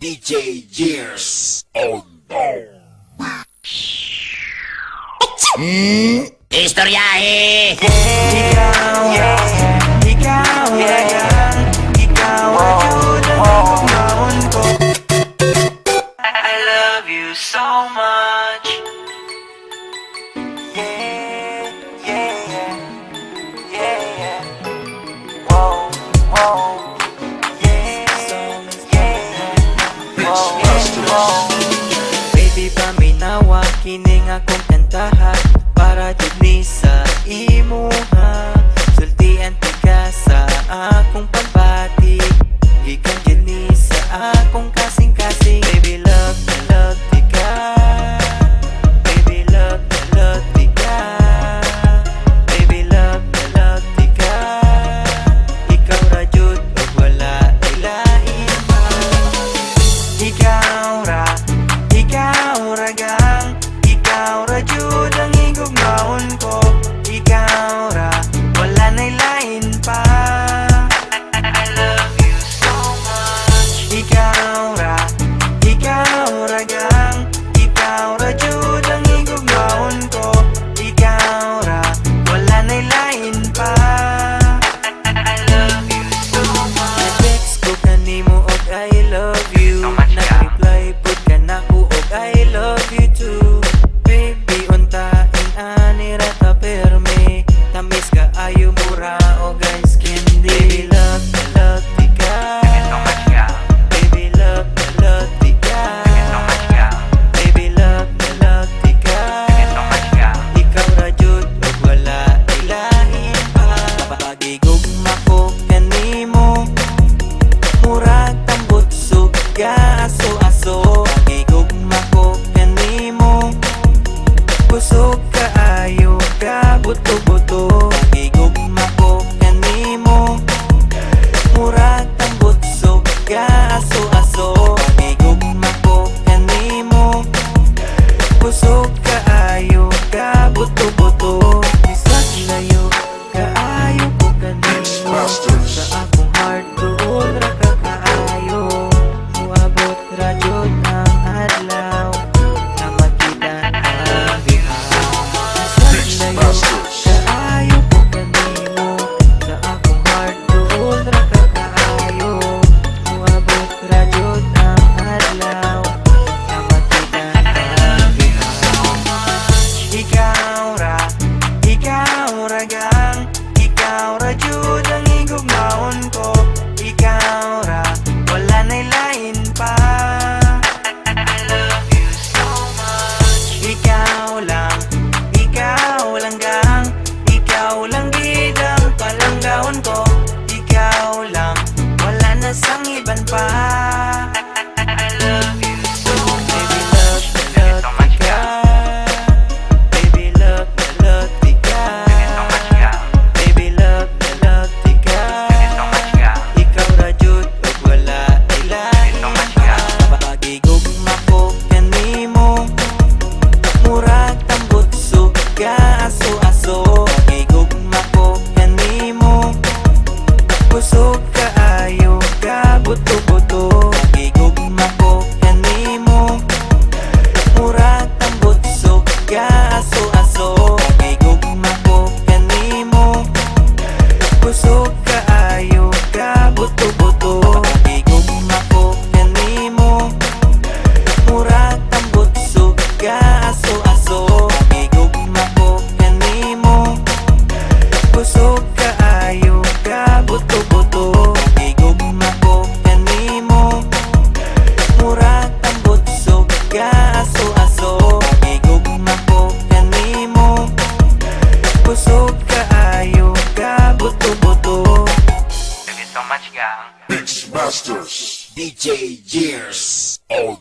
DJ Years on Istoryahe! Ikaw, ikaw, ikaw ang pagmamahal ko. I love you so much. Yeah, yeah, yeah, yeah. Whoa, whoa. Yeah, yeah, whoa. Baby, paminawa, kining akong kantahan para dili sa imuha. Sultian ti ka sa akong pagbati, ikan dili sa akong kasing-kasing. Baby, love ti ka. Baby, love ti ka. Baby, love ti ka. Ikaw ra jud ug wala ilahin pa. Ikaw ra gang, ikaw ra jud ang igugmaon ko. Ikaw ra, wala na'y lain pa. I love you so much. Ikaw ra gang, ikaw ra jud ang igugmaon ko. Ikaw ra, wala na'y lain pa. I love you so much. Text ko kanimo og I love you. Nag-reply pud ka nako og I love you too. Baby, untain ani ra ta perme. Tamis ka ayo mura o guys candy. Baby, love ti ka. Baby, love ti ka. Baby, love ti ka. Ikaw ra jud ug wala ilahin pa. Pagigugma ko kanimo, murag tambot suga aso-aso. Pagigugma ko kanimo, kusog kaayo ka buto-buto. Pagigugma ko kanimo, murag tambot suga aso-aso. Pagigugma ko kanimo, kusog kaayo ka buto-buto. Bisag layo kaayo ko kanimo, sa akong heart doon ra ka kaayo. Muabot ra jud ang adlaw na makita ang bihaw. Bisag layo kaayo ko kanimo, sa akong heart doon ra ka kaayo. Muabot ra jud ang adlaw na makita ang bihaw. Ikaw ra gang, ikaw ra jud ang igugmaon ko. Ikaw ra, wala na'y lain pa. I love you so much. Ikaw lang gang, ikaw lang gid ang palanggahon ko. Ikaw lang, wala na sang iban pa. I love you so much. Baby, love ti ka. Baby, love ti ka. Baby, love ti ka. Ikaw ra jud ug wala ilahin pa. Pagigugma ko kanimo, murag tambot suga aso-aso. Pagigugma ko kanimo, kusog kaayo ka buto-buto. Pagigugma ko kanimo, murag tambot suga aso-aso. Pagigugma ko kanimo, kusog kaayo ka buto-buto. Pagigugma ko kanimo, murag tambot suga aso-aso. Pagigugma ko kanimo, kusog kaayo ka buto-buto. Pagigugma ko kanimo, murag tambot suga aso-aso. Pagigugma ko kanimo, kusog kaayo ka buto-buto. Thank you so much, gang. Mix Masters DJ Years on